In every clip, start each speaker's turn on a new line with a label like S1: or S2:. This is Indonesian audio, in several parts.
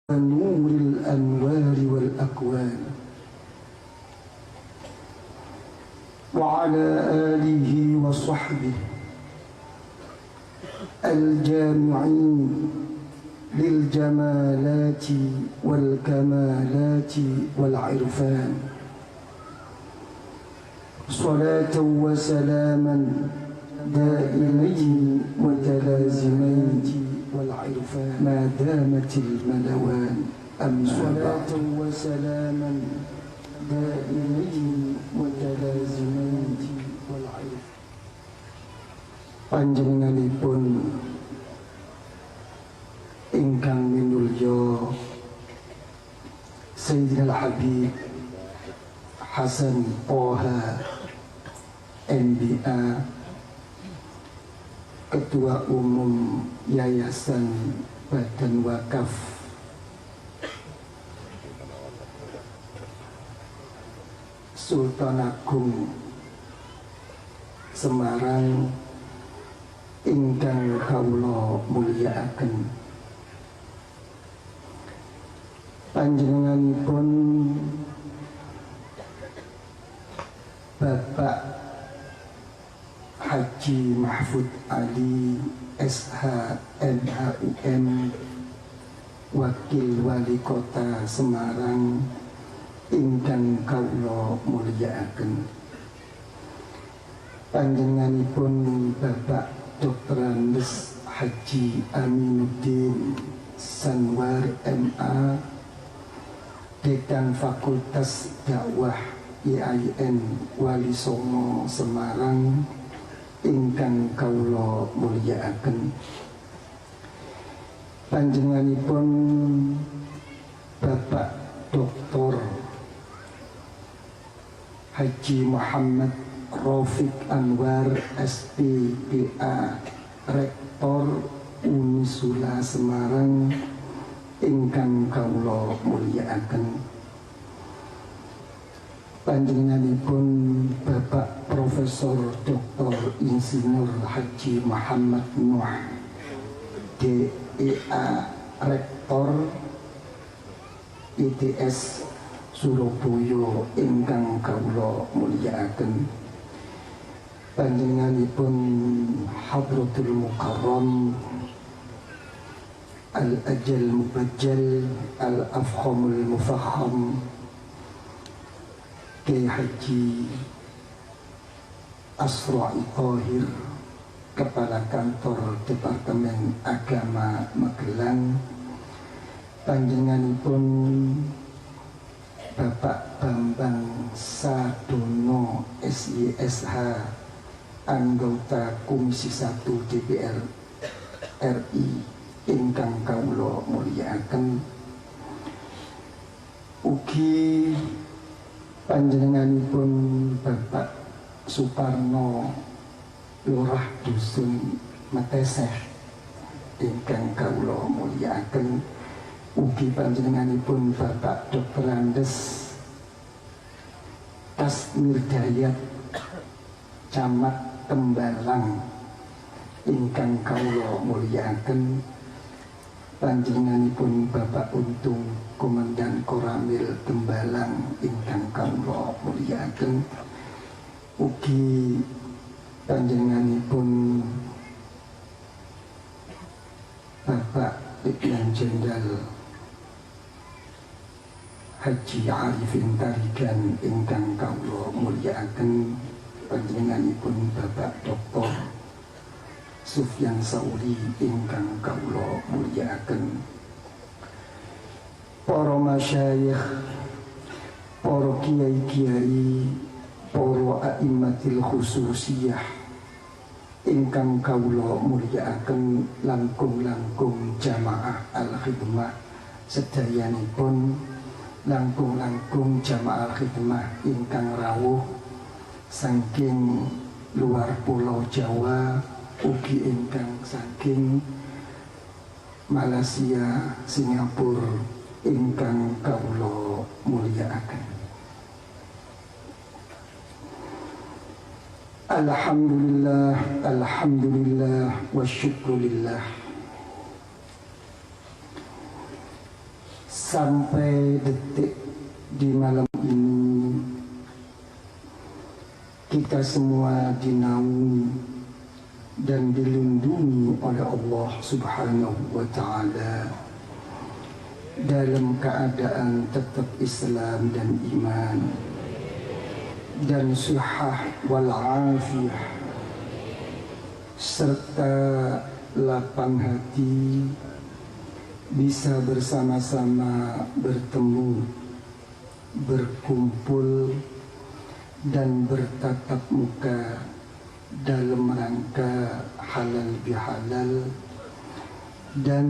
S1: نور الأنوار والأكوان وعلى آله وصحبه الجامعين للجمالات والكمالات والعرفان صلاة وسلاما دائمين متلازمين والعرفان ما دامت الملوان أما صلاة وسلاما دائمين متلازمين والعرفان. Panjenenganipun ingkang minulya Sayyidina Habib Hasan Toha MBA, Ketua Umum Yayasan Badan Wakaf Sultan Agung Semarang ingkang kawula mulyakaken, panjenenganipun Bapak Haji Mahfud Ali SH MHUM, Wakil Wali Kota Semarang ingkang kawula mulyakaken, panjenenganipun Bapak Dr. Andes Haji Aminuddin Sanwar MA, Dekan Fakultas Dakwah IAIN Wali Songo Semarang ingkang kawula mulyakaken, panjenenganipun Bapak Dr. Haji Muhammad Rafiq Anwar SPPA, Rektor Unisula Semarang ingkang kawula mulyakaken, panjenenganipun Bapak Profesor Dr. Insinyur Haji Muhammad Nuh DEA, Rektor ITS Surabaya ingkang kawula mulyakaken, panjenenganipun Hadratul Mukarram Al-Ajal Mubajjal Al-Afhamul Mufakham Kiai Haji Asra'i Thahir, Kepala Kantor Departemen Agama Magelang, panjenenganipun Bapak Bambang Sadono SYSH, anggota Komisi 1 DPR RI ingkang kawula mulyakaken, ugi panjenenganipun Bapak Suparno Lurah Dusun Meteseh ingkang kawula mulyakaken, ugi panjenenganipun Bapak Dr. Andes Tasmir Dayat Camat Tembalang ingkang kawula mulyakaken, panjenenganipun Bapak Untung Komandan Koramil Tembalang ingkang kawula mulyakaken, ugi panjenenganipun Bapak Letnan Jenderal Haji Arifin Tarigan ingkang kawula mulyakaken, panjenenganipun Bapak Dr. Sufyan Sauri ingkang kawula mulyakaken, para masyayikh, para kiai-kiai, para a'immatil khususiyah ingkang kawula mulyakaken, langkung-langkung jamaah al-khidmah sedayanipun, langkung-langkung jamaah al-khidmah ingkang rawuh saking luar Pulau Jawa, ugi ingkang saking Malaysia, Singapura ingkang kawula mulyakaken. Alhamdulillah, alhamdulillah wa syukrulillah. sampai detik di malam ini kita semua dinaungi dan dilindungi oleh Allah Subhanahu wa Ta'ala dalam keadaan tetap Islam dan iman dan sihah wal afiyah serta lapang hati, bisa bersama-sama bertemu, berkumpul dan bertatap muka dalam rangka halal bihalal dan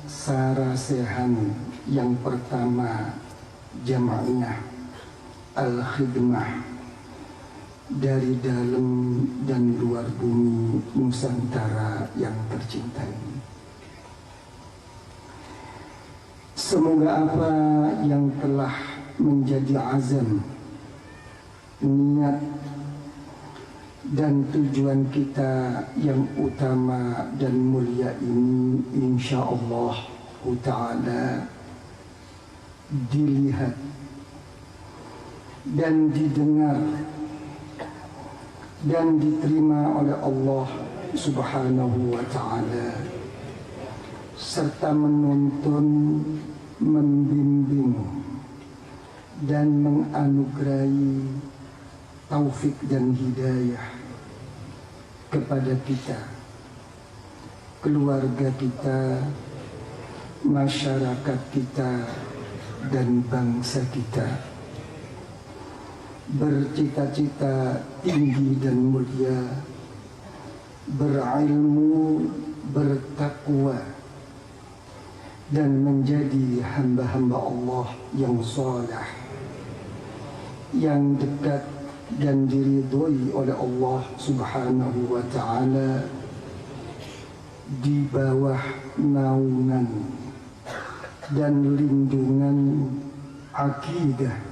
S1: sarasehan yang pertama jamaah al-khidmah dari dalam dan luar bumi Nusantara yang tercinta ini. Semoga apa yang telah menjadi azam, niat dan tujuan kita yang utama dan mulia ini insyaallah ta'ala dilihat dan didengar dan diterima oleh Allah Subhanahu wa Ta'ala, serta menuntun, membimbing dan menganugerahi taufik dan hidayah kepada kita, keluarga kita, masyarakat kita dan bangsa kita, bercita-cita tinggi dan mulia, berilmu, bertakwa dan menjadi hamba-hamba Allah yang saleh, yang dekat dan diridhoi oleh Allah Subhanahu wa Ta'ala di bawah naungan dan lindungan akidah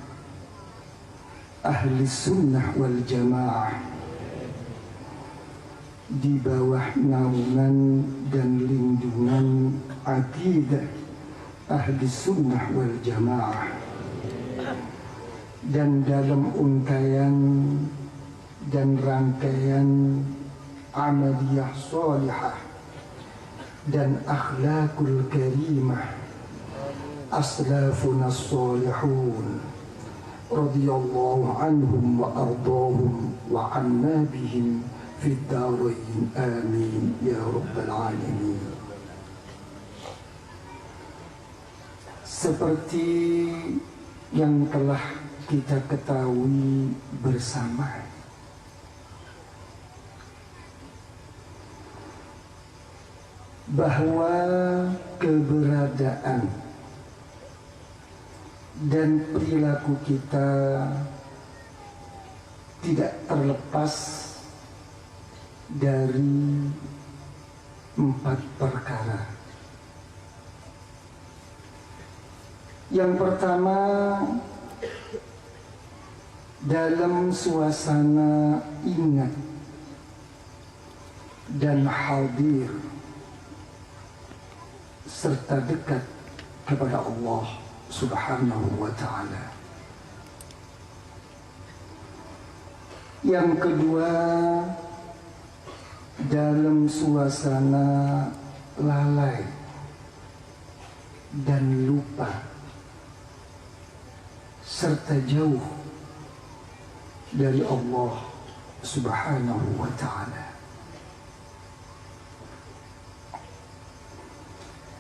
S1: ahli sunnah wal jamaah, di bawah naungan dan lindungan akidah ahli sunnah wal jamaah, dan dalam ungkayan dan rangkaian amaliyah salihah dan akhlakul karimah aslafuna salihun radhiyallahu anhum wa ardahum wa anna bihim fid darain amin ya rabbal alamin. Seperti yang telah kita ketahui bersama, bahwa keberadaan dan perilaku kita tidak terlepas dari 4 perkara. Yang pertama, dalam suasana ingat dan hadir serta dekat kepada Allah Subhanahu wa Ta'ala. Yang kedua, dalam suasana lalai dan lupa serta jauh dari Allah Subhanahu wa Ta'ala.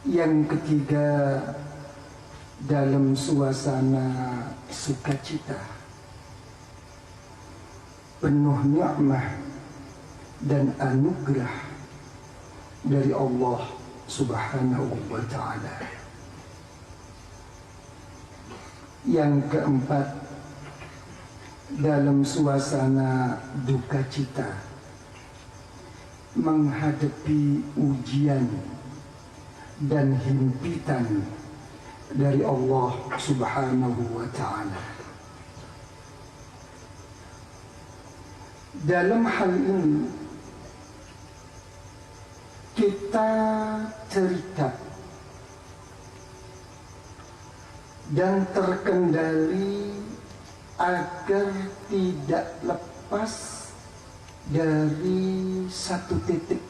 S1: Yang ketiga, dalam suasana sukacita, penuh nikmat dan anugerah dari Allah Subhanahu wa Ta'ala. Yang keempat, dalam suasana duka cita, menghadapi ujian dan himpitan dari Allah Subhanahu wa Ta'ala. Dalam hal ini kita terikat dan terkendali agar tidak lepas dari satu titik,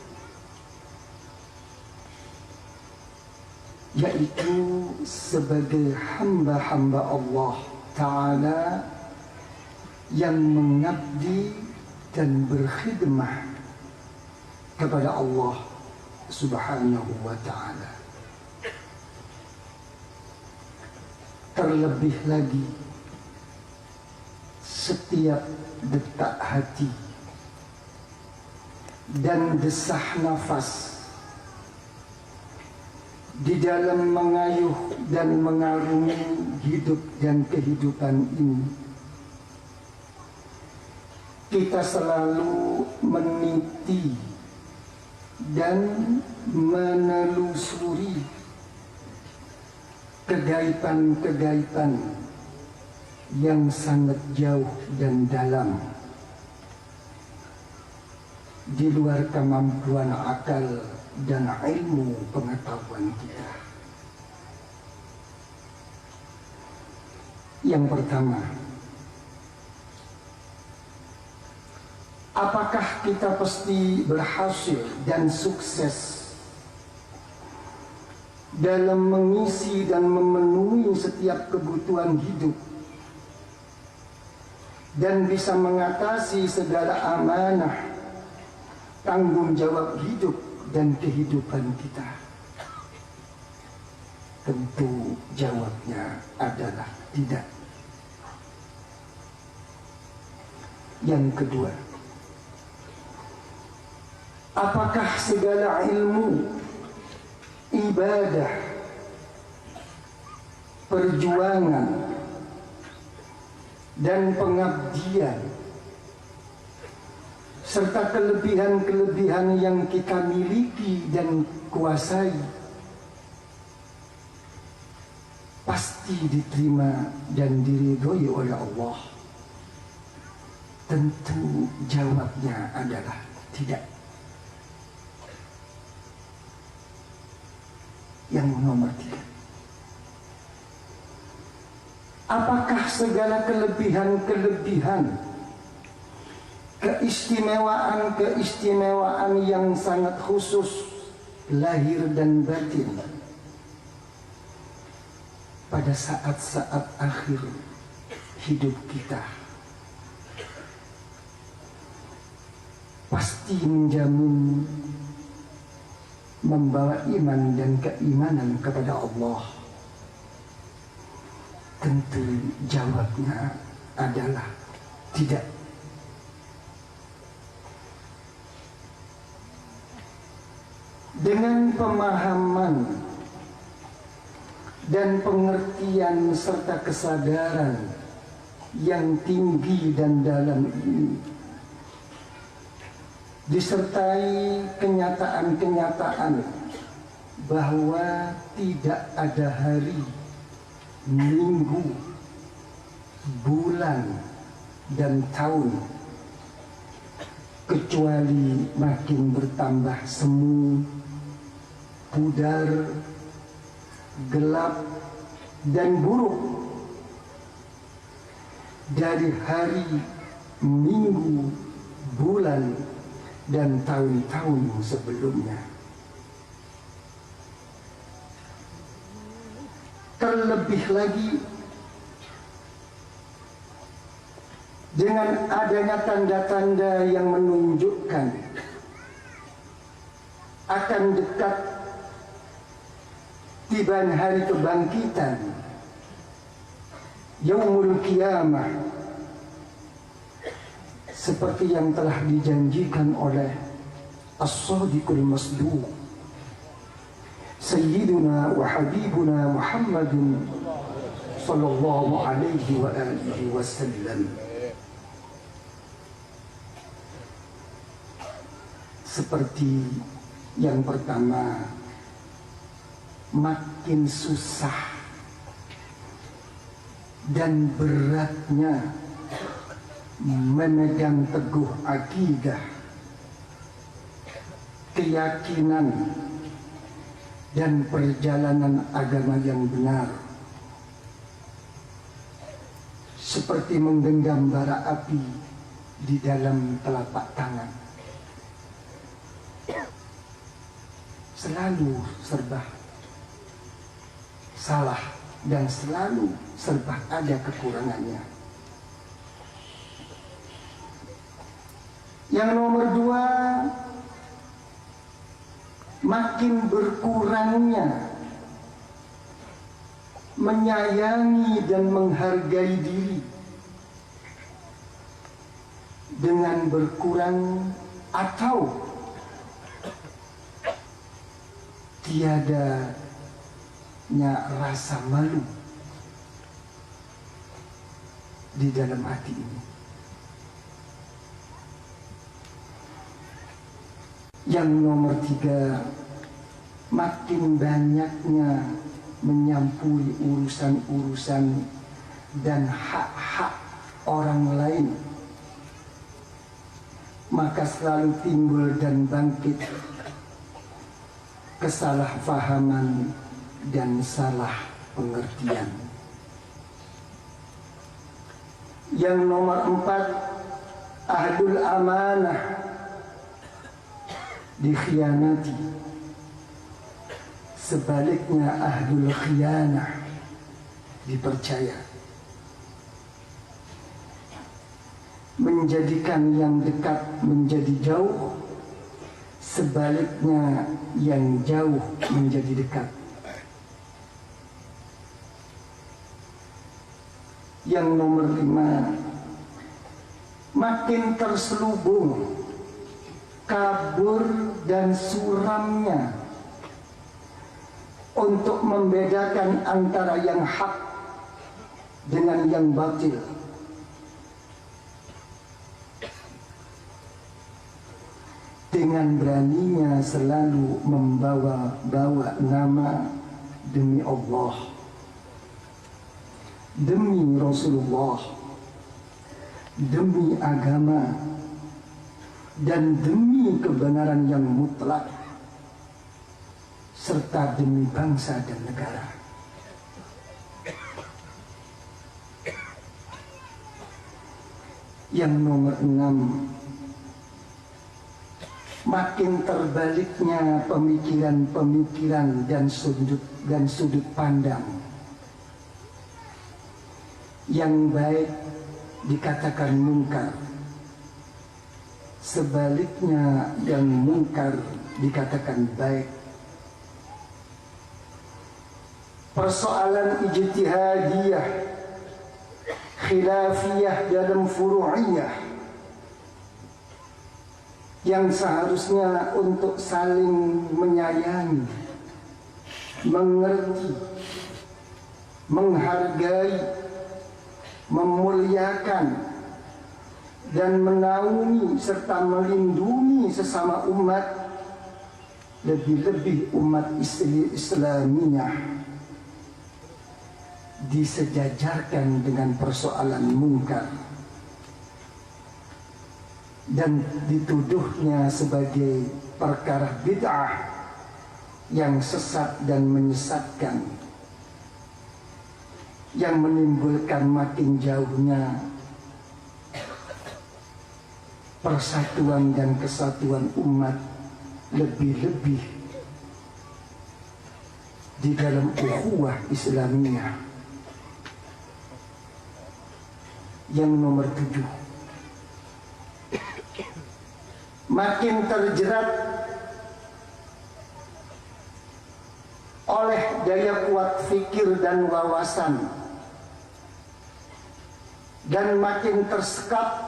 S1: yaitu sebagai hamba-hamba Allah Ta'ala yang mengabdi dan berkhidmah kepada Allah Subhanahu wa Ta'ala. Terlebih lagi setiap detak hati dan desah nafas di dalam mengayuh dan mengarungi hidup dan kehidupan ini, kita selalu meniti dan menelusuri kegaiban-kegaiban yang sangat jauh dan dalam di luar kemampuan akal dan ilmu pengetahuan kita. Yang pertama, apakah kita pasti berhasil dan sukses dalam mengisi dan memenuhi setiap kebutuhan hidup dan bisa mengatasi segala amanah, tanggung jawab hidup dan kehidupan kita? Tentu jawabnya adalah tidak. Yang kedua, apakah segala ilmu, ibadah, perjuangan, dan pengabdian serta kelebihan-kelebihan yang kita miliki dan kuasai pasti diterima dan diridhoi oleh Allah? Tentu jawabnya adalah tidak. Yang nomor 3, apakah segala kelebihan-kelebihan, keistimewaan-keistimewaan yang sangat khusus lahir dan batin pada saat-saat akhir hidup kita pasti menjamin membawa iman dan keimanan kepada Allah? Tentu jawabnya adalah tidak. Dengan pemahaman dan pengertian serta kesadaran yang tinggi dan dalam ini, disertai kenyataan-kenyataan bahwa tidak ada hari, minggu, bulan, dan tahun kecuali makin bertambah semu, pudar, gelap, dan buruk dari hari, minggu, bulan, dan tahun-tahun sebelumnya. Terlebih lagi dengan adanya tanda-tanda yang menunjukkan akan dekat tibaan hari kebangkitan, Yaumul Qiyamah, seperti yang telah dijanjikan oleh As-Sadiqul Masduq Sayyiduna wa Habibuna Muhammadin sallallahu alaihi wa alihi wasallam. Seperti yang pertama, makin susah dan beratnya memegang teguh akidah, keyakinan, dan perjalanan agama yang benar, seperti menggenggam bara api di dalam telapak tangan. Selalu serba salah dan selalu serba ada kekurangannya. Yang nomor 2, makin berkurangnya menyayangi dan menghargai diri dengan berkurang atau tiadanya rasa malu di dalam hati ini. Yang nomor 3, makin banyaknya menyampuri urusan-urusan dan hak-hak orang lain, maka selalu timbul dan bangkit kesalahpahaman dan salah pengertian. Yang nomor 4, ahdul amanah dikhianati. Sebaliknya ahdul khianah dipercaya. Menjadikan yang dekat menjadi jauh, sebaliknya yang jauh menjadi dekat. Yang nomor 5, makin terselubung kabur dan suramnya untuk membedakan antara yang hak dengan yang batil. Dengan beraninya selalu membawa-bawa nama demi Allah, demi Rasulullah, demi agama, dan demi kebenaran yang mutlak, serta demi bangsa dan negara. Yang nomor 6, makin terbaliknya pemikiran-pemikiran dan sudut pandang. Yang baik dikatakan mungkar, sebaliknya yang mungkar dikatakan baik. Persoalan ijtihadiyah, khilafiyah dalam furu'iyah yang seharusnya untuk saling menyayangi, mengerti, menghargai, memuliakan, dan menaungi serta melindungi sesama umat, lebih-lebih umat Islamiyah, disejajarkan dengan persoalan mungkar dan dituduhnya sebagai perkara bid'ah yang sesat dan menyesatkan, yang menimbulkan makin jauhnya persatuan dan kesatuan umat, lebih-lebih di dalam ukhuwah Islamiyah. Yang nomor 7, makin terjerat oleh daya kuat fikir dan wawasan, dan makin tersekap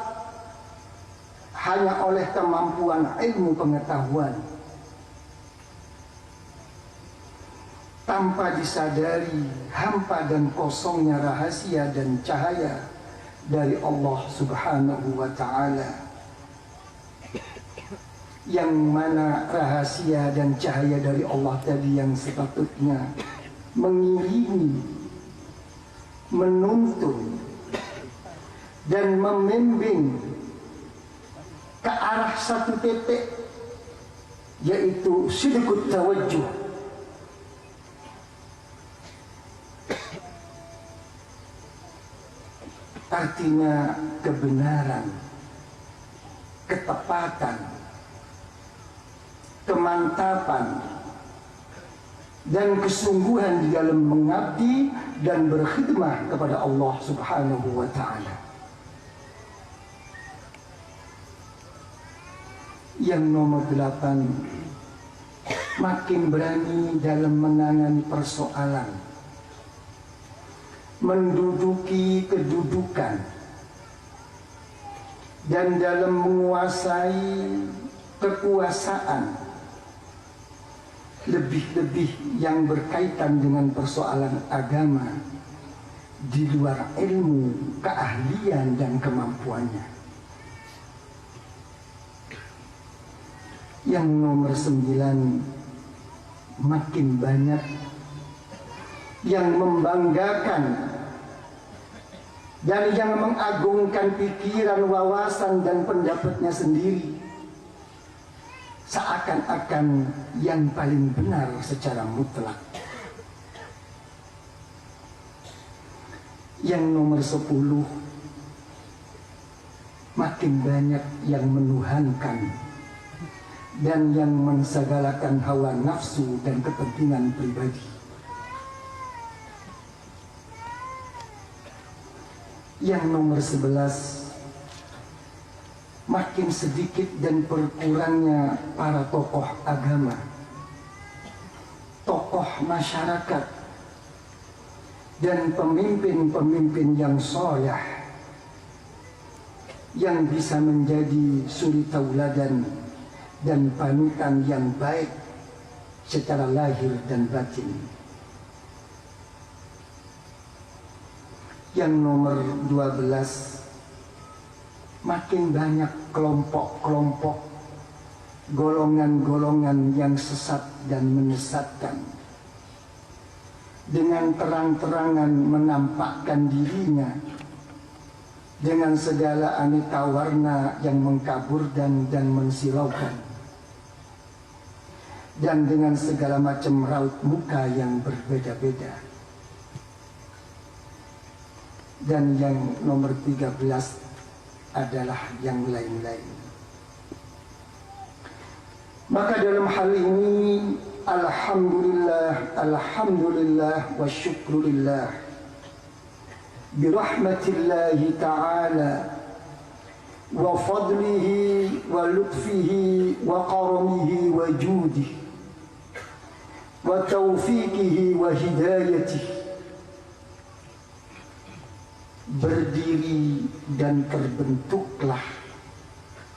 S1: hanya oleh kemampuan ilmu pengetahuan, tanpa disadari hampa dan kosongnya rahasia dan cahaya dari Allah Subhanahu wa ta'ala, yang mana rahasia dan cahaya dari Allah tadi yang sepatutnya mengiringi, menuntun, dan membimbing ke arah satu titik, yaitu sidqut tawajjuh, artinya kebenaran, ketepatan, kemantapan, dan kesungguhan di dalam mengabdi dan berkhidmah kepada Allah Subhanahu wa Ta'ala. Yang nomor 8, makin berani dalam menangani persoalan, menduduki kedudukan, dan dalam menguasai kekuasaan, lebih-lebih yang berkaitan dengan persoalan agama di luar ilmu, keahlian, dan kemampuannya. Yang nomor 9, makin banyak yang membanggakan dan yang mengagungkan pikiran, wawasan, dan pendapatnya sendiri, seakan-akan yang paling benar secara mutlak. Yang nomor 10, makin banyak yang menuhankan dan yang mensegalakan hawa nafsu dan kepentingan pribadi. Yang nomor 11, makin sedikit dan berkurangnya para tokoh agama, tokoh masyarakat, dan pemimpin-pemimpin yang soleh yang bisa menjadi suri tauladan dan panutan yang baik secara lahir dan batin. Yang nomor 12, makin banyak kelompok-kelompok, golongan-golongan yang sesat dan menyesatkan, dengan terang-terangan menampakkan dirinya dengan segala aneka warna yang mengkaburkan dan mensilaukan, dan dengan segala macam raut muka yang berbeda-beda. Dan yang nomor 13 adalah yang lain-lain. Maka dalam hal ini, alhamdulillah wa syukrulillah birahmatillahi ta'ala wa fadlihi wa lutfihi wa karamihi wa judihi wa taufiqihi wa hidayatihi. Berdiri dan terbentuklah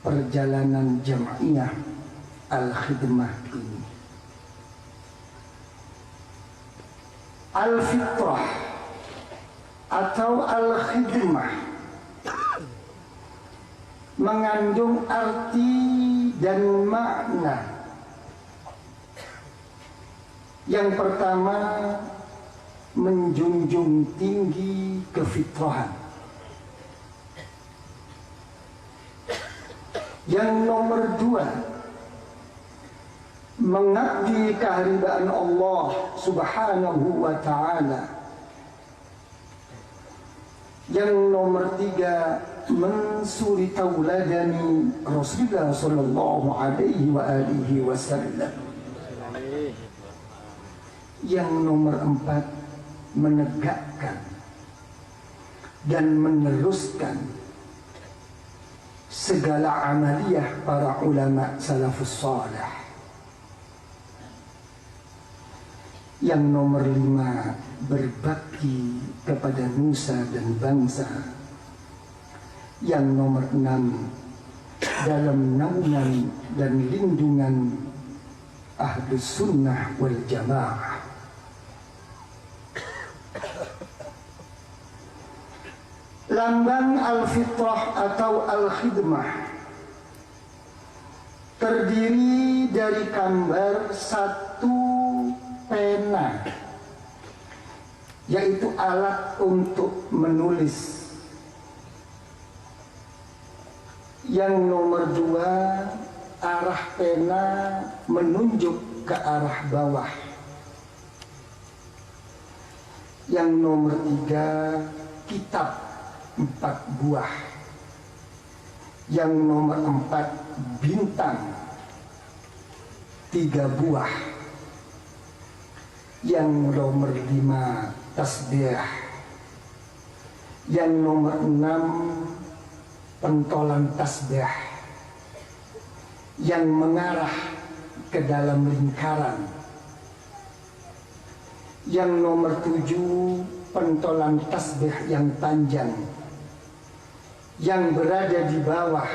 S1: perjalanan Jam'iyah Al-Khidmah ini. Al-Fitrah atau Al-Khidmah mengandung arti dan makna. Yang pertama, menjunjung tinggi kefitrahan. Yang nomor 2, mengabdi kehadiran Allah Subhanahu wa Ta'ala. Yang nomor 3, mensuri tauladani Rasulullah sallallahu alaihi wa alihi wasallam. Yang nomor 4, menegakkan dan meneruskan segala amaliyah para ulama salafus salih. Yang nomor 5, berbakti kepada nusa dan bangsa. Yang nomor 6, dalam naungan dan lindungan Ahlus Sunnah wal Jamaah. Lambang Al-Fitrah atau Al-Khidmah terdiri dari gambar satu pena, yaitu alat untuk menulis. Yang nomor 2, arah pena menunjuk ke arah bawah. Yang nomor 3, kitab 4 buah. Yang nomor 4 bintang 3 buah. Yang nomor 5 tasbih. Yang nomor 6 pentolan tasbih yang mengarah ke dalam lingkaran. Yang nomor 7 pentolan tasbih yang panjang yang berada di bawah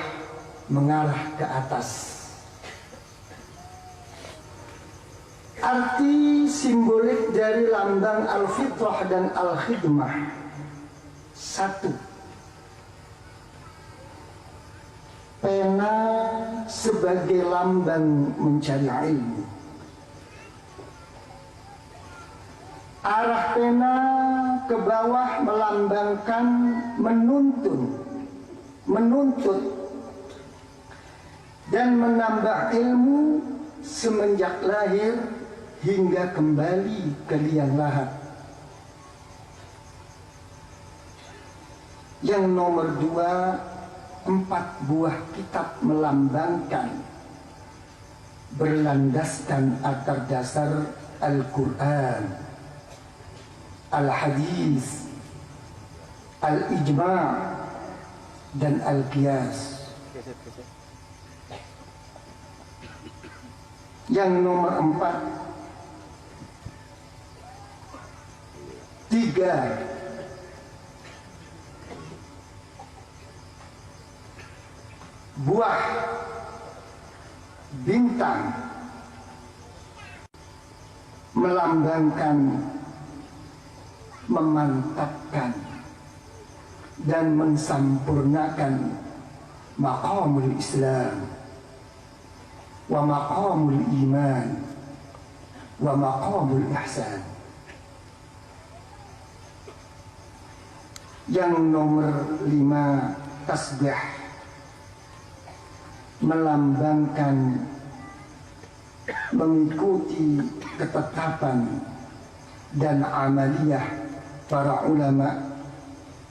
S1: mengarah ke atas. Arti simbolik dari lambang al-fitrah dan al-khidmah: 1. Pena sebagai lambang mencari ilmu. Arah pena ke bawah melambangkan menuntut dan menambah ilmu semenjak lahir hingga kembali ke liang lahat. Yang nomor 2, 4 buah kitab melambangkan berlandaskan atar dasar Al-Quran, Al-Hadis, Al-Ijma' dan Al-Qiyas. Yang nomor 4, 3 buah bintang melambangkan memantapkan dan mensempurnakan maqamul Islam wa maqamul iman wa maqamul ihsan. Yang nomor 5 tasbih melambangkan mengikuti ketetapan dan amaliyah para ulama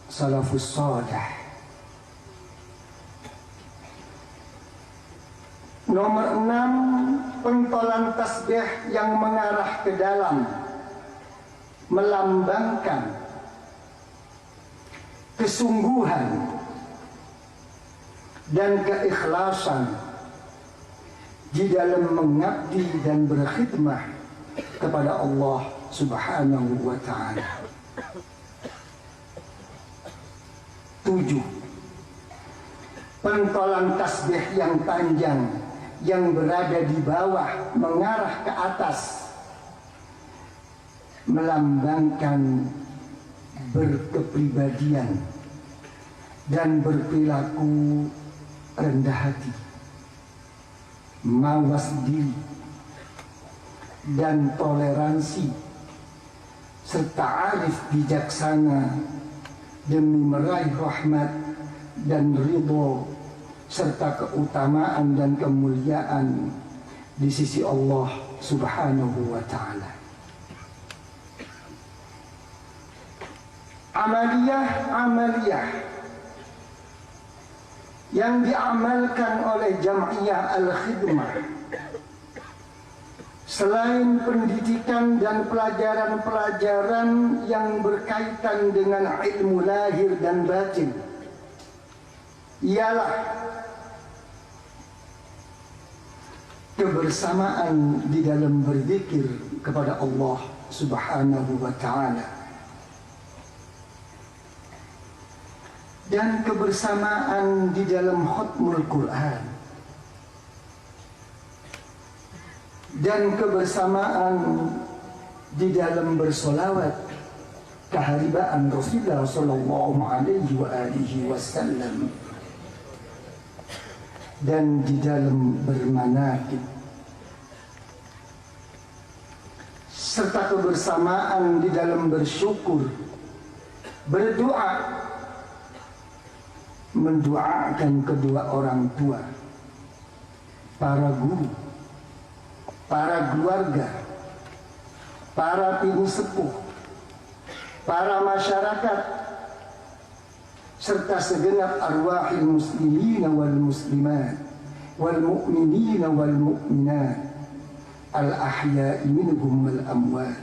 S1: salafus salih. Nomor 6 pentolan tasbih yang mengarah ke dalam melambangkan kesungguhan dan keikhlasan di dalam mengabdi dan berkhidmah kepada Allah Subhanahu wa ta'ala. 7 pentolan tasbih yang panjang yang berada di bawah mengarah ke atas melambangkan berkepribadian dan berperilaku rendah hati, mawas diri dan toleransi, serta arif bijaksana demi meraih rahmat dan ridho serta keutamaan dan kemuliaan di sisi Allah Subhanahu wa ta'ala. Amaliyah yang diamalkan oleh Jam'iyah Al-Khidmah selain pendidikan dan pelajaran-pelajaran yang berkaitan dengan ilmu lahir dan batin, ialah kebersamaan di dalam berzikir kepada Allah Subhanahu wa ta'ala dan kebersamaan di dalam khatmul Quran dan kebersamaan di dalam bersolawat keharibaan Rasulullah sallallahu alaihi wa alihi wasallam dan di dalam bermanaqib, serta kebersamaan di dalam bersyukur, berdoa, mendoakan kedua orang tua, para guru, para keluarga, para pini sepuh, para masyarakat, serta segenap arwahil muslimin wal muslimat wal mu'minin wal mu'minat al ahya'i minhum wal amwat.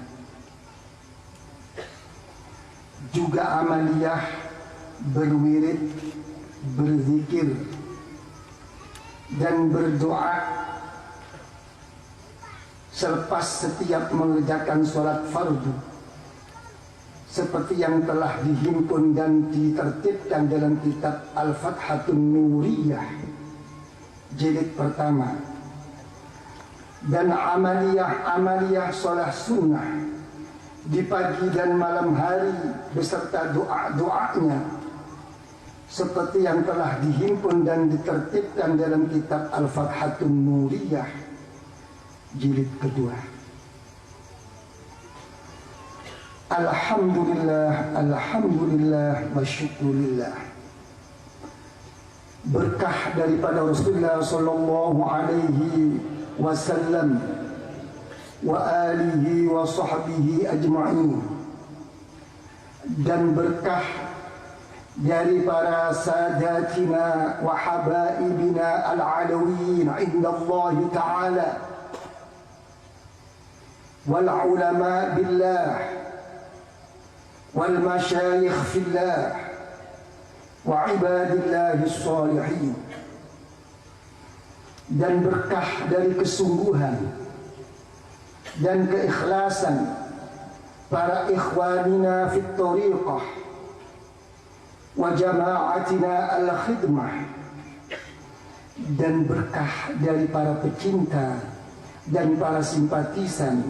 S1: Juga amaliyah berwirid, berzikir dan berdoa selepas setiap mengerjakan sholat fardu, seperti yang telah dihimpun dan ditertibkan dalam kitab Al-Fathatun Nuriyah jilid pertama. Dan amaliyah sholat sunnah di pagi dan malam hari beserta doa-doanya, seperti yang telah dihimpun dan ditertibkan dalam kitab Al-Fathatun Nuriyah jilid kedua. Alhamdulillah, alhamdulillah wa syukurillah. Berkah daripada Rasulullah sallallahu alaihi wasallam wa alihi wa sahbihi ajma'in, dan berkah dari para sadatina wa habaibina al-alawiyyin indallahi ta'ala wal ulama billah wal masyayikh fillah wa ibadillahi shalihin, dan berkah dari kesungguhan dan keikhlasan para ikhwanina fit tariqah wa jama'atina al-khidmah, dan berkah dari para pecinta dan para simpatisan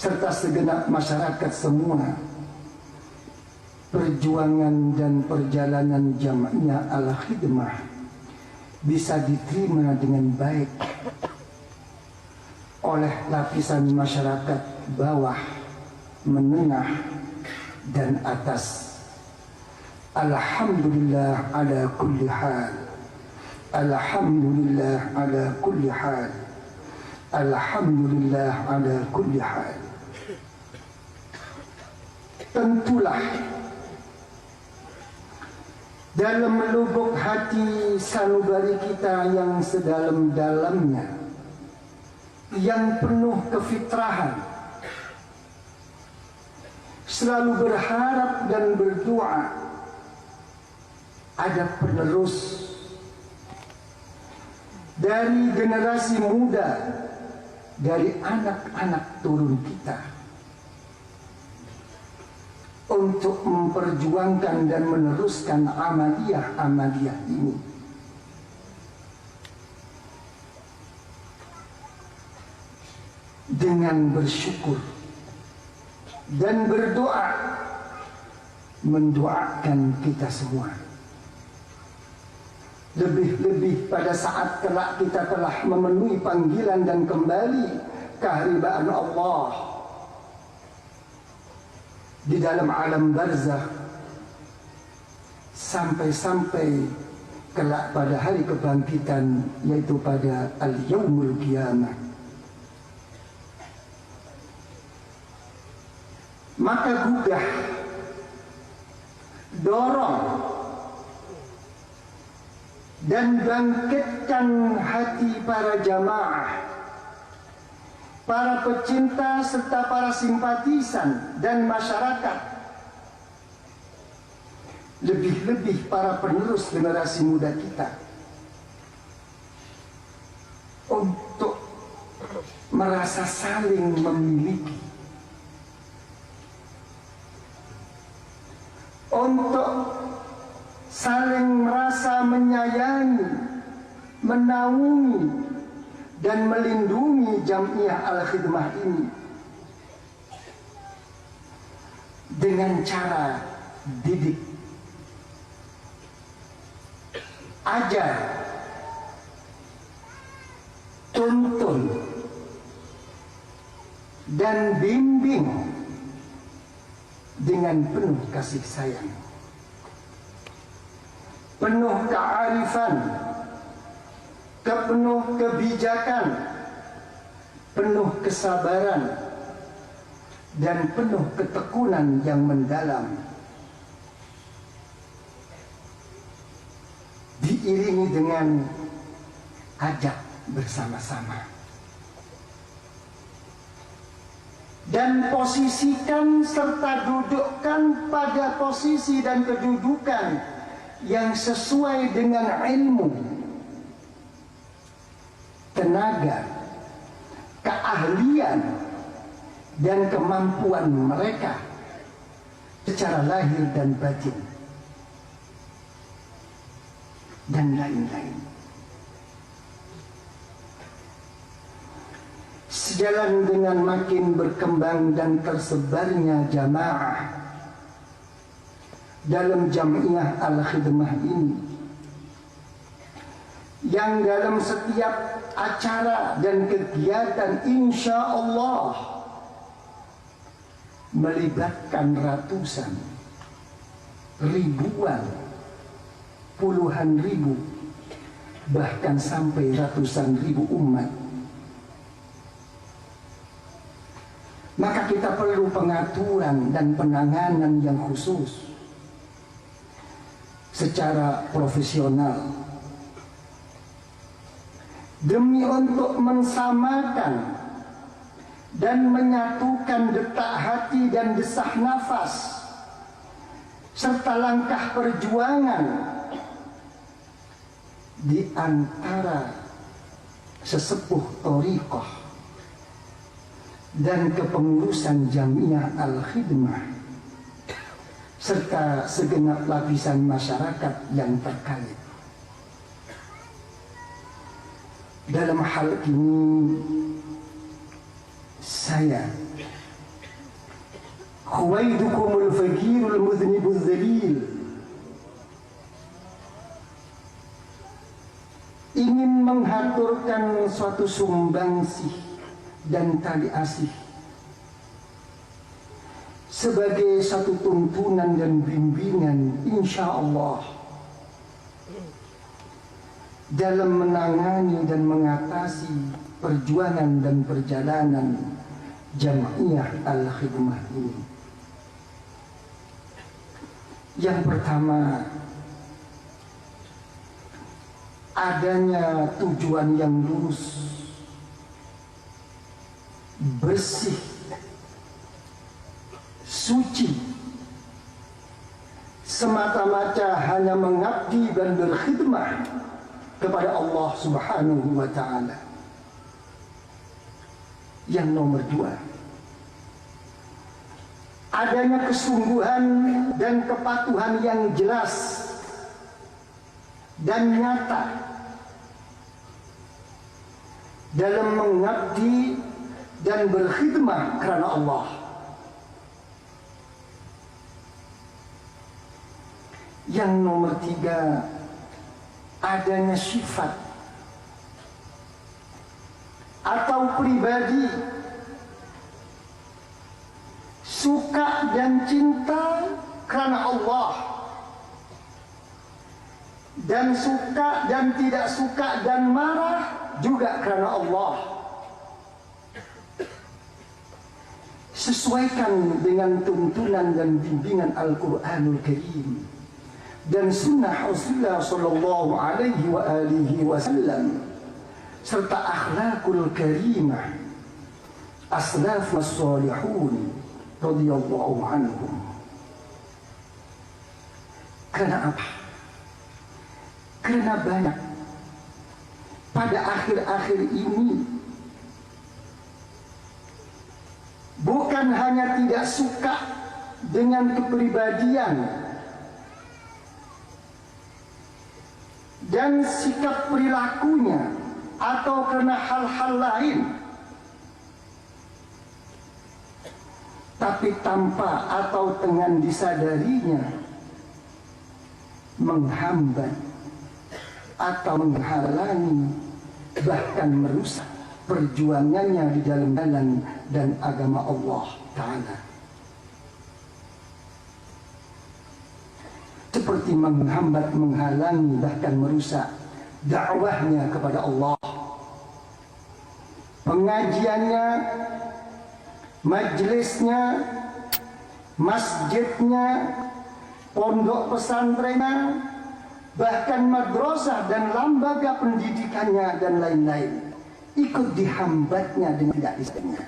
S1: serta segenap masyarakat semua. Perjuangan dan perjalanan Jamiah Al-Khidmah bisa diterima dengan baik oleh lapisan masyarakat bawah, menengah, dan atas. Alhamdulillah ala kulli hal. Alhamdulillah ala kulli hal. Alhamdulillah ala kulli hal. Tentulah dalam lubuk hati sanubari kita yang sedalam-dalamnya, yang penuh kefitrahan, selalu berharap dan berdoa ada penerus dari generasi muda, dari anak-anak turun kita, untuk memperjuangkan dan meneruskan amaliyah ini. Dengan bersyukur dan berdoa, mendoakan kita semua. Lebih-lebih pada saat kelak kita telah memenuhi panggilan dan kembali keharibaan Allah di dalam alam barzakh, sampai-sampai kelak pada hari kebangkitan, yaitu pada al-yaumul qiyamah. Maka gugah, dorong, dan bangkitkan hati para jamaah, para pecinta serta para simpatisan dan masyarakat, lebih-lebih para penerus generasi muda kita, untuk merasa saling memiliki, untuk saling merasa menyayangi, menaungi, dan melindungi Jamiah Al-Khidmah ini dengan cara didik, ajar, tuntun, dan bimbing dengan penuh kasih sayang, penuh kearifan, penuh kebijakan, penuh kesabaran, dan penuh ketekunan yang mendalam. diiringi dengan ajak bersama-sama. Dan posisikan serta dudukkan pada posisi dan kedudukan yang sesuai dengan ilmu, tenaga, keahlian, dan kemampuan mereka secara lahir dan batin, dan lain-lain. Sejalan dengan makin berkembang dan tersebarnya jamaah dalam Jamiah Al-Khidmah ini, yang dalam setiap acara dan kegiatan insya Allah melibatkan ratusan, ribuan, puluhan ribu, bahkan sampai ratusan ribu umat, maka kita perlu pengaturan dan penanganan yang khusus secara profesional demi untuk mensamakan dan menyatukan detak hati dan desah nafas serta langkah perjuangan di antara sesepuh thariqah dan kepengurusan Jamiah Al-Khidmah serta segenap lapisan masyarakat yang terkait. Dalam hal ini saya, Khuwaidukumul Faqirul Mudhnibul Dhalil, ingin menghaturkan suatu sumbangsih dan tali asih sebagai satu tuntunan dan bimbingan insya Allah dalam menangani dan mengatasi perjuangan dan perjalanan Jamiah Al-Khidmah ini. Yang pertama, adanya tujuan yang lurus, bersih, suci, semata-mata hanya mengabdi dan berkhidmah kepada Allah Subhanahu wa Ta'ala. Yang nomor dua, adanya kesungguhan dan kepatuhan yang jelas dan nyata dalam mengabdi dan berkhidmah karena Allah. Yang nomor tiga, adanya sifat atau pribadi suka dan cinta karena Allah, dan suka dan tidak suka dan marah juga karena Allah, sesuaikan dengan tuntunan dan bimbingan Al-Quranul Karim dan sunnah Rasulullah Sallallahu Alaihi Wasallam serta akhlakul karimah aslafus salihun radhiyallahu anhum. Karena apa? Karena banyak pada akhir-akhir ini bukan hanya tidak suka dengan kepribadian dan sikap perilakunya atau karena hal-hal lain, tapi tanpa atau dengan disadarinya menghambat atau menghalangi bahkan merusak perjuangannya di dalam jalan dan agama Allah Ta'ala, seperti menghambat, menghalangi, bahkan merusak dakwahnya kepada Allah, pengajiannya, majelisnya, masjidnya, pondok pesantrennya, bahkan madrasah dan lembaga pendidikannya dan lain-lain ikut dihambatnya dengan tidak izinnya.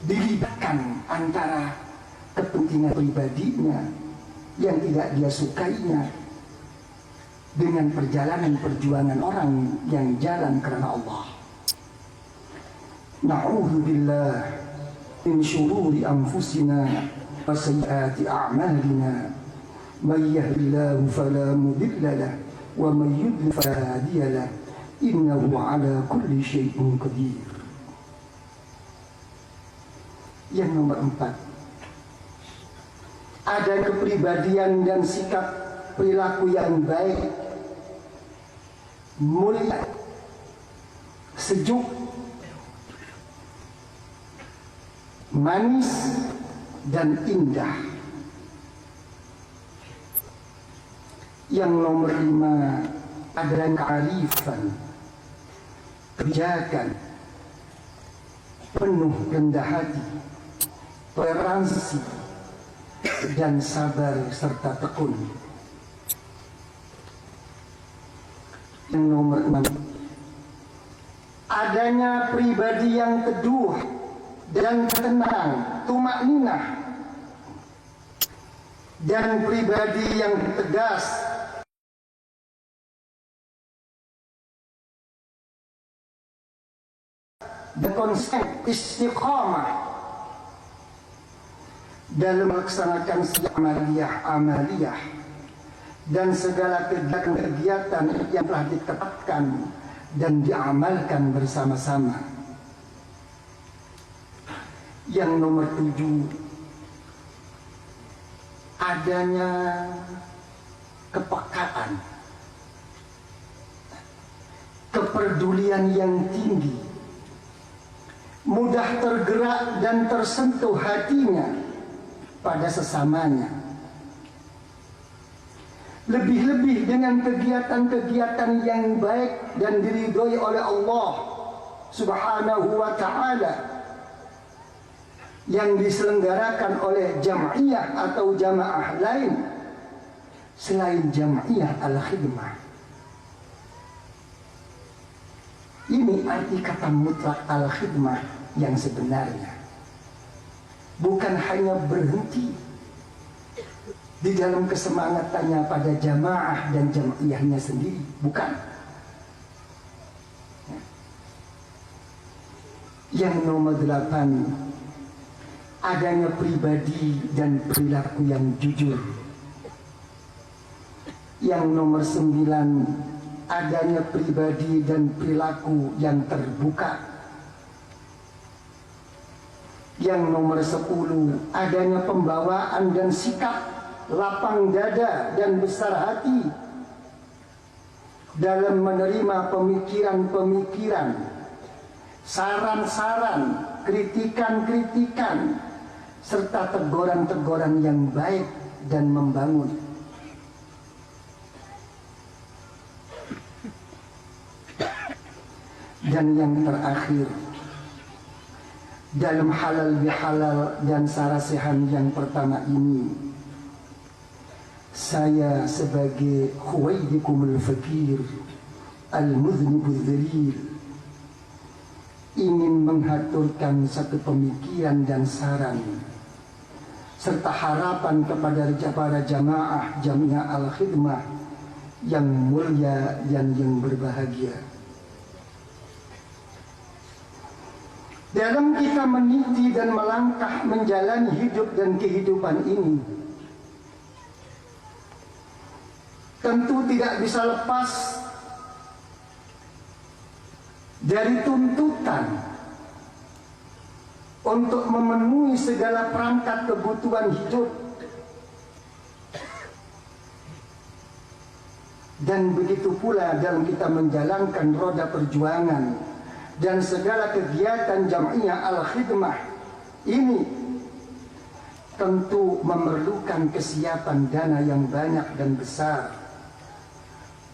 S1: Dilibatkan antara kepentingan pribadinya yang tidak dia sukainya dengan perjalanan perjuangan orang yang jalan karena Allah. Na'udzubillah min syururi anfusina wa sayyiati a'malina. May yahdihillahu fala mudilla lahu wa may yudlil fala hadiya lahu. Innahu 'ala kulli syai'in qadir. Yang nomor 4, ada kepribadian dan sikap perilaku yang baik, mulia, sejuk, manis, dan indah. Yang nomor 5, adalah kearifan, kebijakan, penuh rendah hati, toleransi, dan sabar serta tekun. Yang nomor 6, adanya pribadi yang teduh dan tenang, tumakninah, dan pribadi yang tegas dan konsisten, istiqamah dalam melaksanakan amaliyah dan segala kegiatan yang telah ditetapkan dan diamalkan bersama-sama. Yang nomor 7, adanya kepekaan, kepedulian yang tinggi, mudah tergerak dan tersentuh hatinya pada sesamanya. Lebih-lebih dengan kegiatan-kegiatan yang baik dan diridhoi oleh Allah Subhanahu wa ta'ala yang diselenggarakan oleh jam'iyah atau jamaah lain selain jam'iyah al-khidmah. Ini arti kata mutlak al-khidmah yang sebenarnya. Bukan hanya berhenti di dalam kesemangatannya pada jamaah dan jam'iyahnya sendiri, bukan. Yang nomor 8, adanya pribadi dan perilaku yang jujur. Yang nomor 9, adanya pribadi dan perilaku yang terbuka. Yang nomor 10, adanya pembawaan dan sikap lapang dada dan besar hati dalam menerima pemikiran-pemikiran, saran-saran, kritikan-kritikan, serta teguran-teguran yang baik dan membangun. Dan yang terakhir, dalam halal bihalal dan sarasehan yang pertama ini, saya sebagai khuwaidikumul fakir al-mudhnibul dhalil ingin menghaturkan satu pemikiran dan saran serta harapan kepada para jamaah Jamiah Al-Khidmah yang mulia dan yang berbahagia. Dalam kita meniti dan melangkah menjalani hidup dan kehidupan ini, tentu tidak bisa lepas dari tuntutan untuk memenuhi segala perangkat kebutuhan hidup. Dan begitu pula dalam kita menjalankan roda perjuangan dan segala kegiatan Jam'iyah Al-Khidmah ini tentu memerlukan kesiapan dana yang banyak dan besar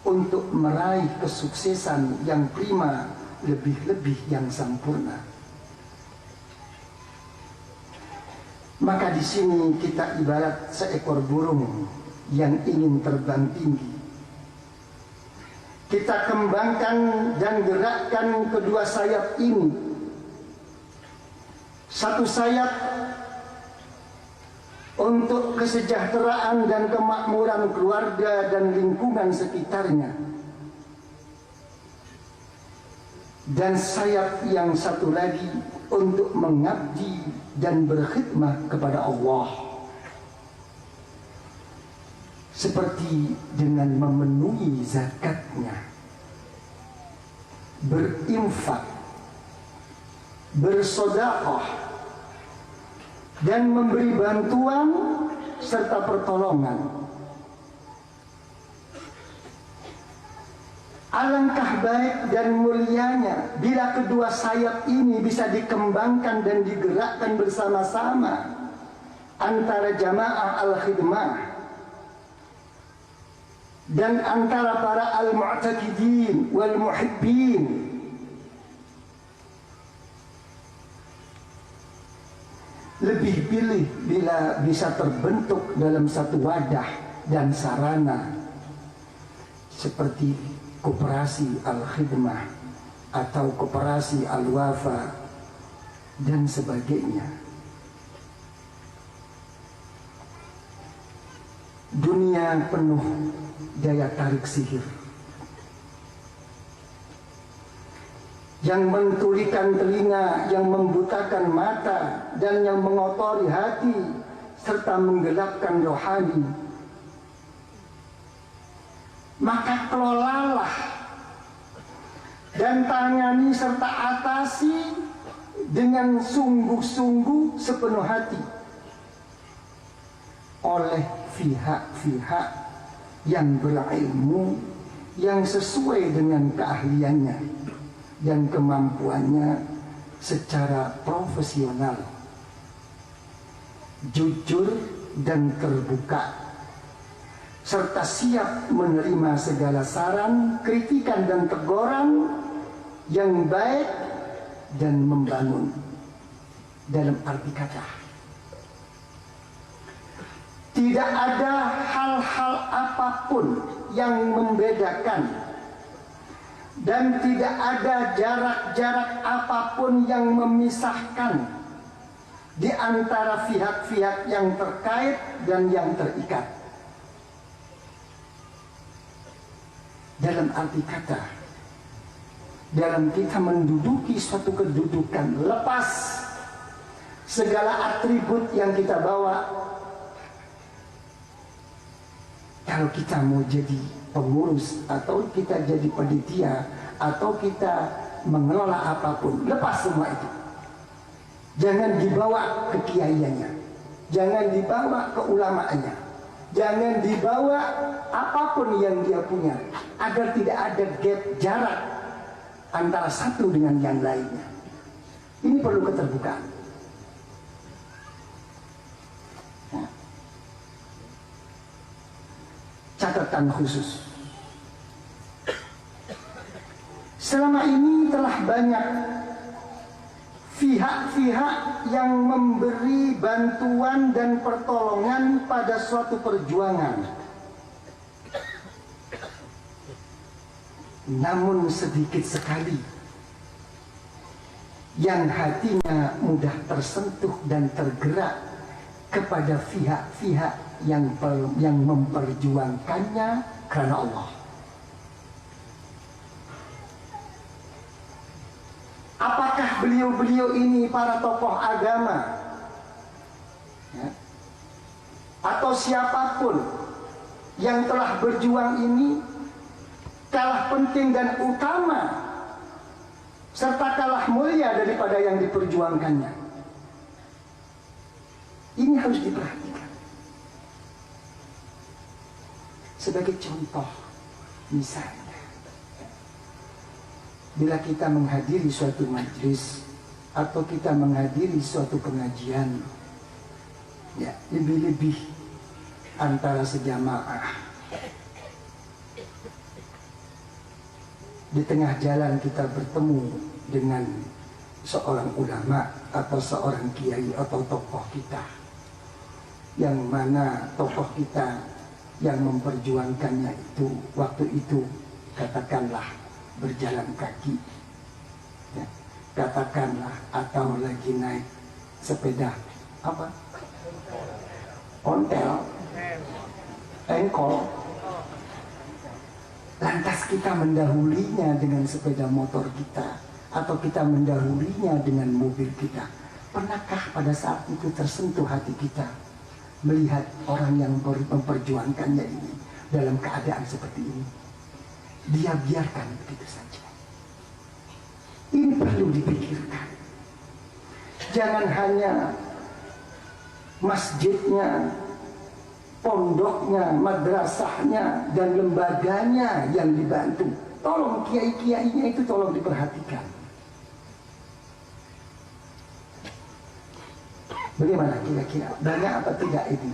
S1: untuk meraih kesuksesan yang prima, lebih-lebih yang sempurna. Maka di sini kita ibarat seekor burung yang ingin terbang tinggi. Kita kembangkan dan gerakkan kedua sayap ini. Satu sayap untuk kesejahteraan dan kemakmuran keluarga dan lingkungan sekitarnya. Dan sayap yang satu lagi untuk mengabdi dan berkhidmat kepada Allah, seperti dengan memenuhi zakatnya, berinfak, bersedekah, dan memberi bantuan serta pertolongan. Alangkah baik dan mulianya bila kedua sayap ini bisa dikembangkan dan digerakkan bersama-sama antara jamaah al-khidmah dan antara para al-mu'taqidin wal muhibbin. Lebih pilih bila bisa terbentuk dalam satu wadah dan sarana seperti koperasi al-khidmah atau koperasi al-wafa dan sebagainya. Dunia penuh daya tarik sihir yang mentulikan telinga, yang membutakan mata, dan yang mengotori hati serta menggelapkan rohani. Maka kelolalah dan tangani serta atasi dengan sungguh-sungguh sepenuh hati oleh pihak-pihak yang berilmu, yang sesuai dengan keahliannya dan kemampuannya secara profesional, jujur dan terbuka, serta siap menerima segala saran, kritikan dan teguran yang baik dan membangun. Dalam arti kata, tidak ada hal-hal apapun yang membedakan dan tidak ada jarak-jarak apapun yang memisahkan di antara pihak-pihak yang terkait dan yang terikat. Dalam arti kata, dalam kita menduduki suatu kedudukan, lepas segala atribut yang kita bawa. Kalau kita mau jadi pengurus, atau kita jadi panitia, atau kita mengelola apapun, lepas semua itu. Jangan dibawa ke kiaiannya, jangan dibawa ke ulamaannya, jangan dibawa apapun yang dia punya, agar tidak ada gap jarak antara satu dengan yang lainnya. Ini perlu keterbukaan. Nah, catatan khusus. Selama ini telah banyak pihak-pihak yang memberi bantuan dan pertolongan pada suatu perjuangan. Namun sedikit sekali yang hatinya mudah tersentuh dan tergerak kepada pihak-pihak yang memperjuangkannya karena Allah. Apakah beliau-beliau ini para tokoh agama, ya, atau siapapun yang telah berjuang ini kalah penting dan utama serta kalah mulia daripada yang diperjuangkannya? Ini harus diperhatikan. Sebagai contoh, misalnya, bila kita menghadiri suatu majelis atau kita menghadiri suatu pengajian, ya, lebih-lebih antara sejamaah, di tengah jalan kita bertemu dengan seorang ulama atau seorang kiai atau tokoh kita, yang mana tokoh kita yang memperjuangkannya itu waktu itu katakanlah berjalan kaki, ya, katakanlah, atau lagi naik sepeda apa? Ontel, engkol. Lantas kita mendahulinya dengan sepeda motor kita, atau kita mendahulinya dengan mobil kita. Pernahkah pada saat itu tersentuh hati kita melihat orang yang memperjuangkannya ini dalam keadaan seperti ini? Dia biarkan begitu saja. Ini perlu dipikirkan. Jangan hanya masjidnya, pondoknya, madrasahnya, dan lembaganya yang dibantu. Tolong kiai-kiainya itu tolong diperhatikan. Bagaimana kira-kira? Banyak apa tidak ini?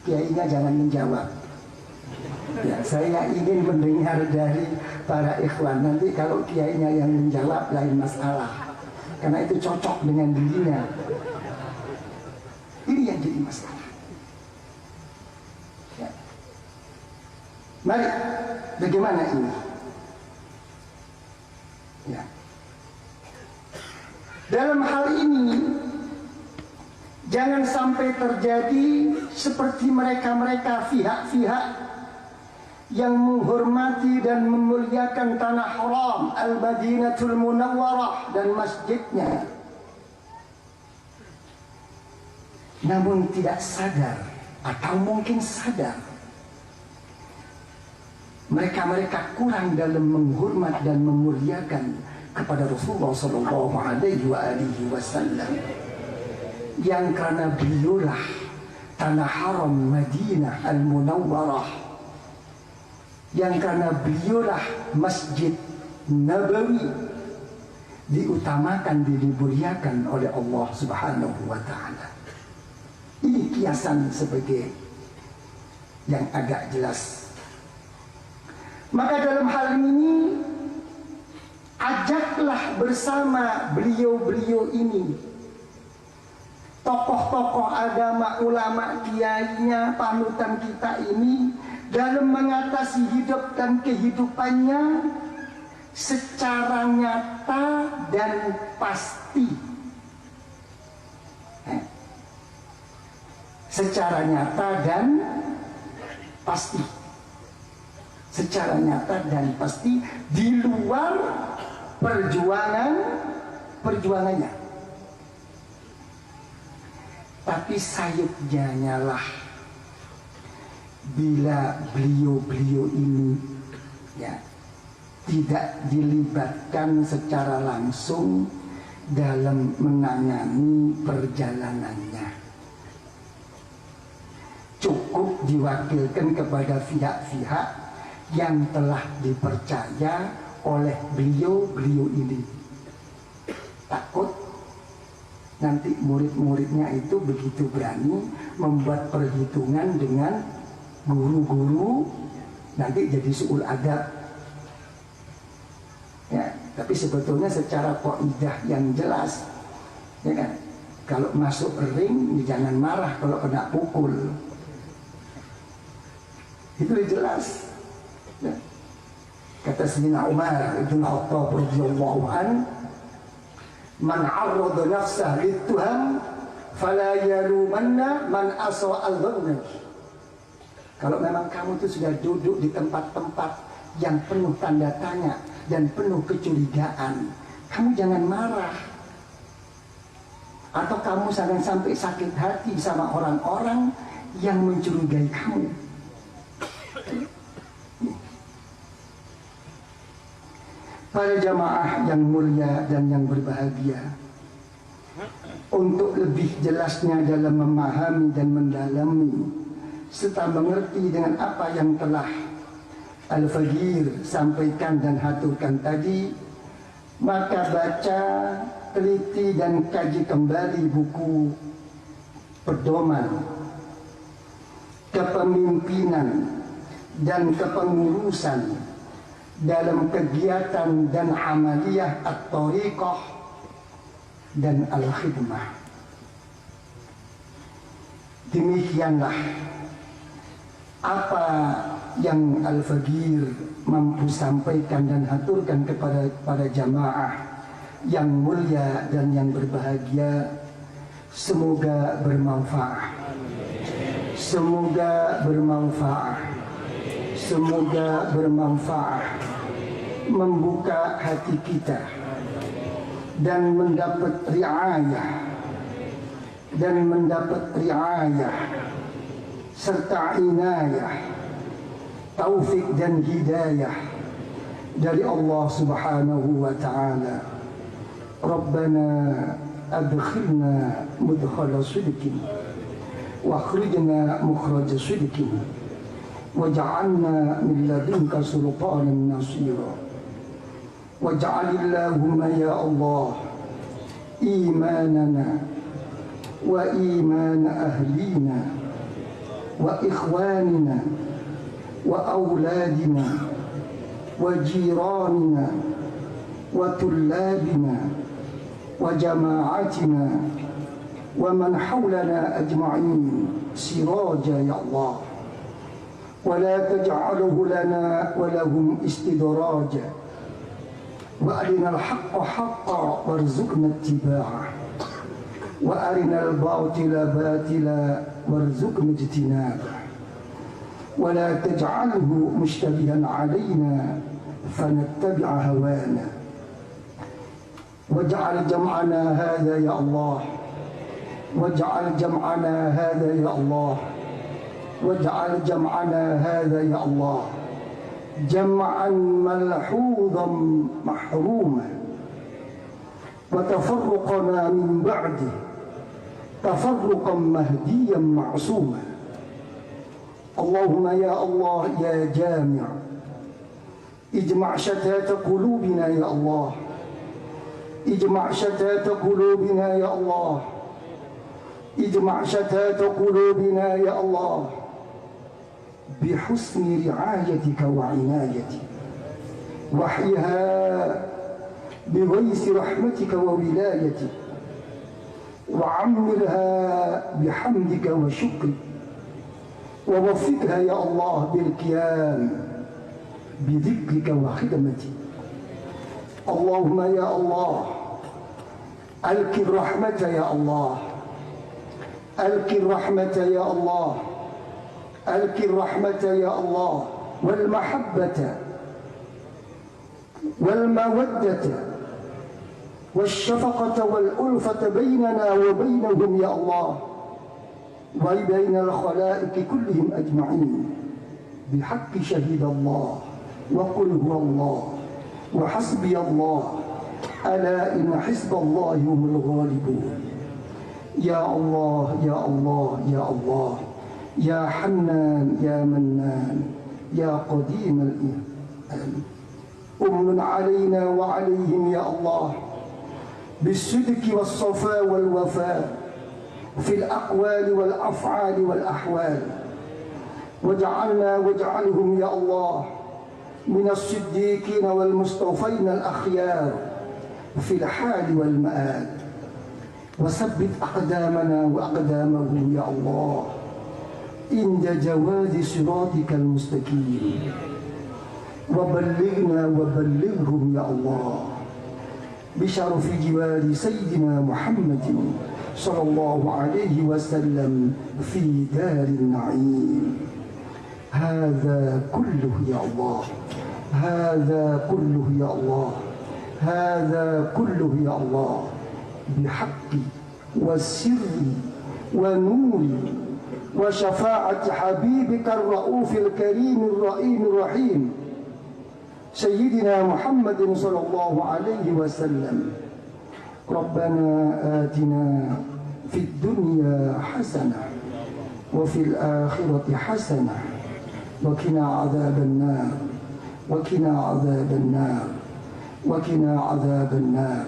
S1: Kiainya jangan menjawab. Ya, saya ingin mendengar dari para ikhwan. Nanti kalau kiainya yang menjawab lain masalah, karena itu cocok dengan dirinya. Ini yang jadi masalah. Ya. Mari, bagaimana ini? Ya. Dalam hal ini, jangan sampai terjadi seperti mereka-mereka pihak-pihak yang menghormati dan memuliakan tanah haram Al-Madinatul Munawwarah dan masjidnya, namun tidak sadar, atau mungkin sadar, mereka-mereka kurang dalam menghormat dan memuliakan kepada Rasulullah SAW, yang karena beliaulah tanah haram Madinah Al-Munawwarah, yang karena beliaulah Masjid Nabawi diutamakan, dimuliakan oleh Allah Subhanahu wa Ta'ala. Ini kiasan sebagai yang agak jelas. Maka dalam hal ini, ajaklah bersama beliau-beliau ini, tokoh-tokoh agama, ulama, kiainya, panutan kita ini, dalam mengatasi hidup dan kehidupannya secara nyata dan pasti. Secara nyata dan pasti. Secara nyata dan pasti di luar perjuangannya. Tapi sayupnya nyalah bila beliau-beliau ini ya tidak dilibatkan secara langsung dalam menangani perjalanannya. Cukup diwakilkan kepada pihak-pihak yang telah dipercaya oleh beliau-beliau ini. Takut nanti murid-muridnya itu begitu berani membuat perhitungan dengan guru-guru, nanti jadi su'ul adab. Ya, tapi sebetulnya secara kaidah yang jelas, ya kan, kalau masuk ring jangan marah kalau kena pukul. Itu jelas. Ya. Kata Sayyidina Umar bin Khattab radhiyallahu an, man 'arrada nafsahu lit-tuham fala yalumanna man asa'a al-dhanna. Kalau memang kamu itu sudah duduk di tempat-tempat yang penuh tanda tanya dan penuh kecurigaan, kamu jangan marah. Atau kamu jangan sampai sakit hati sama orang-orang yang mencurigai kamu. Para jamaah yang mulia dan yang berbahagia, untuk lebih jelasnya dalam memahami dan mendalami serta mengerti dengan apa yang telah Al-Faqir sampaikan dan haturkan tadi, maka baca, teliti dan kaji kembali buku pedoman kepemimpinan dan kepengurusan dalam kegiatan dan amaliyah at-tariqah dan al-khidmah. Demikianlah apa yang Al-Faqir mampu sampaikan dan haturkan kepada para jamaah yang mulia dan yang berbahagia. Semoga bermanfaat. Semoga bermanfaat. Semoga bermanfaat, membuka hati kita dan mendapat riayah serta inayah, taufik dan hidayah dari Allah Subhanahu wa ta'ala. Rabbana adkhilna mudkhala sidqin wa akhrijna mukhraja sidqin waj'alna min ladunka sultanan nasira. Waj'al Allahumma ya Allah imanana wa iman ahlina wa ikhwanina wa auladina wa jiranina wa tullabina wa jama'atina wa man hawlana ajma'in siraja ya Allah. ولا تجعله لنا ولهم استدراجا وأرنا الحق حقا وارزقنا اتباعه وأرنا الباطل باطلا وارزقنا اجتنابه ولا تجعله مشتبها علينا فنتبع هوانا واجعل جمعنا هذا يا الله واجعل جمعنا هذا يا الله واجعل جمعنا هذا يا الله جمعا ملحوظا محروما وتفرقنا من بعده تفرقا مهديا معصوما. اللهم يا الله يا جامع اجمع شتات قلوبنا يا الله اجمع شتات قلوبنا يا الله اجمع شتات قلوبنا يا الله بحسن رعايتك وعنايتك واحيها بغيث رحمتك وولايتك وعمرها بحمدك وشكرك ووفقها يا الله بالقيام بذكرك وخدمتك. اللهم يا الله ألقِ الرحمة يا الله ألقِ الرحمة يا الله ألقِ الرحمة يا الله والمحبة والمودة والشفقة والألفة بيننا وبينهم يا الله وبين الخلائق كلهم أجمعين بحق شهد الله وقل هو الله وحسبي الله ألا إن حزب الله هم الغالبون. يا الله يا الله يا الله يا حنان يا منان يا قديم الإيمان أمن علينا وعليهم يا الله بالصدق والصفاء والوفاء في الأقوال والأفعال والأحوال واجعلنا واجعلهم يا الله من الصديقين والمصطفين الأخيار في الحال والمآل وثبت أقدامنا وأقدامهم يا الله عند جواز صراطك المستقيم وبلغنا وبلغهم يا الله بشرف جوار سيدنا محمد صلى الله عليه وسلم في دار النعيم. هذا كله يا الله هذا كله يا الله هذا كله يا الله بحق والسر ونور وشفاعة حبيبك الرؤوف الكريم الرحيم الرحيم سيدنا محمد صلى الله عليه وسلم. ربنا آتنا في الدنيا حسنة وفي الآخرة حسنة وقنا عذاب النار وقنا عذاب النار وقنا عذاب النار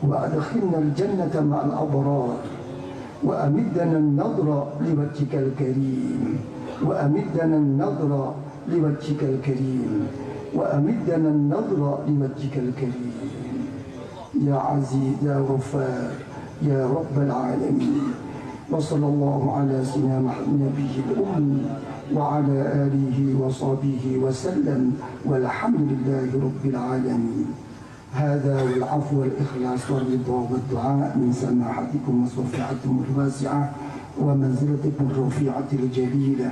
S1: وأدخلنا الجنة مع الأبرار وأمدنا النظر لوجهك الكريم وأمدنا النظر لوجهك الكريم وأمدنا النظر لوجهك الكريم. يا عزيز يا غفار يا رب العالمين wa sallallahu ala sayyidina nabiyil ummi wa ala alihi wa sahbihi wa sallam walhamdulillahi rabbil alamin. هذا والعفو والإخلاص والرضا والدعاء من سماحتكم وصفحتكم الواسعة ومنزلتكم الرفيعة الجليلة.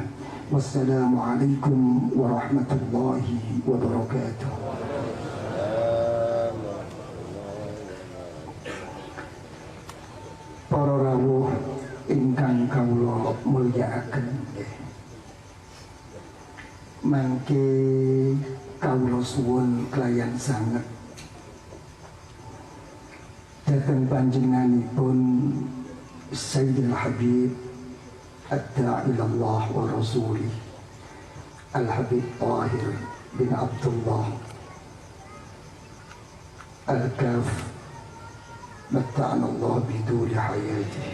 S1: والسلام عليكم ورحمة الله وبركاته. Para rawuh ingkang kawula mulyakaken, mangke kawula suwun kelayan sanget dateng panjenenganipun Sayyidil Habib Ad-Da'i ilallah wa Rasulih Al-Habib Tahir bin Abdullah Al-Kaf Matta'anallah biduli hayati,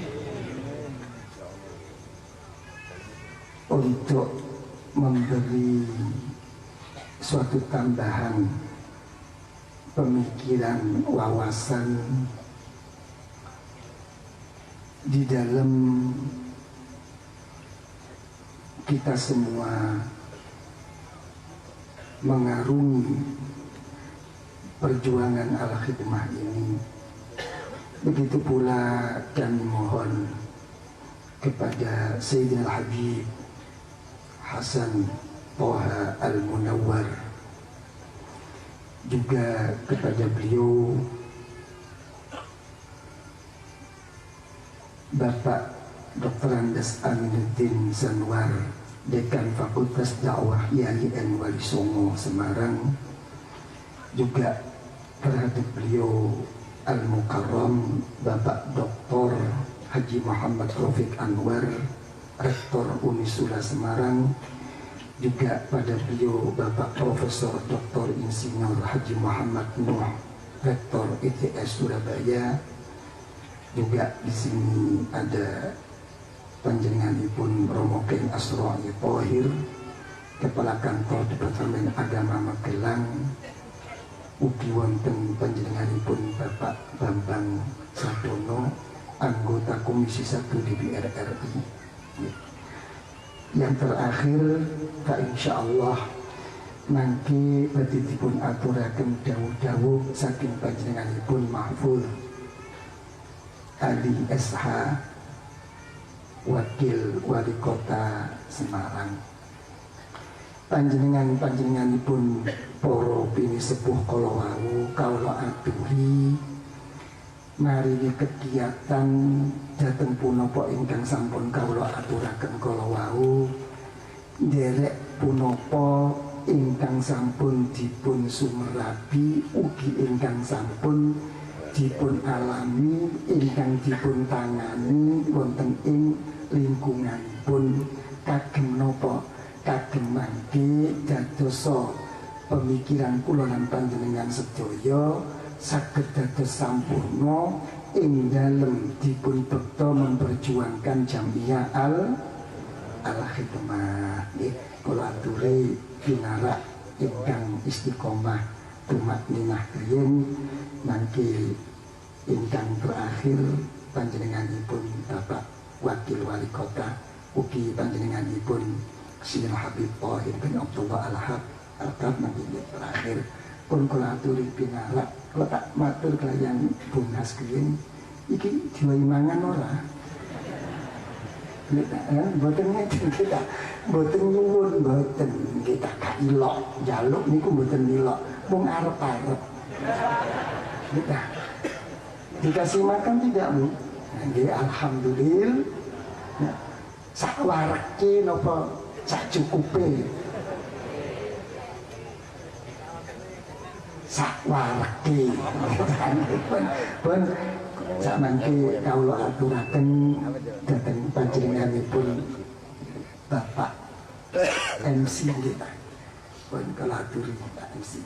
S1: untuk memberi suatu tambahan pemikiran, wawasan di dalam kita semua mengarungi perjuangan al-khidmah ini. Begitu pula kami mohon kepada Sayyidina Habib Hasan Toha Al-Munawwar, juga kepada beliau Bapak Dr. Andes Aminuddin Zanwar, Dekan Fakultas Dakwah IAIN Wali Songo Semarang, juga terhadap beliau Al-Mukarram Bapak Dr. Haji Muhammad Rafiq Anwar, Rektor Unisula Semarang, juga pada beliau Bapak Profesor Dr. Insinyur Haji Muhammad Nuh, Rektor ITS Surabaya. Juga di sini ada panjenenganipun Romo Ken Asroi Thohir, Kepala Kantor Departemen Agama Magelang. Ugi wonten panjenenganipun Bapak Bambang Sadono, anggota Komisi 1 DPR RI. Yang terakhir, insyaallah mangke badhe dipun aturaken dawuh-dawuh saking panjenenganipun Mahfuz Ali SH, Wakil Wali Kota Semarang. Panjenenganipun para pinisepuh kala wau kawula aturi maringi kegiatan dhateng punapa ingkang sampun kawula aturaken kala wau, nderek punapa ingkang sampun dipun sumerapi, ugi ingkang sampun dipun alami, ingkang dipun tangani wonten ing lingkunganipun, kagem napa, kagem mangke dadosa pemikiran kula lan panjenengan sedaya saged dados sampurna ing dalem dipun bekta memperjuangkan Jamiah Al-Khidmah. Nggih, kula aturi pinarak ingkang istiqomah tumakninah riyin. Mangke ingkang terakhir panjenenganipun Bapak Wakil Wali Kota, ugi panjenenganipun Sayyidina Habib Tahir bin Abdullah Al-Kaf. Mangke terakhir pun kula aturi pinarak, kula tak matur kaliyan Bung Haskin iki diwai mangan ora? Mboten ngeten kita, mboten nyuwun, mboten kita kailok jaluk niku mboten ilok, mung arep-arep. Kita dikasih makan tidak, Bu? Nggih, alhamdulillah. Nah, sak wareke napa sak cukupe? Sak wareke. Pun sak mangke kawula aturaken dhateng panjenenganipun Bapak MC kita. Pun kula aturi Pak MC.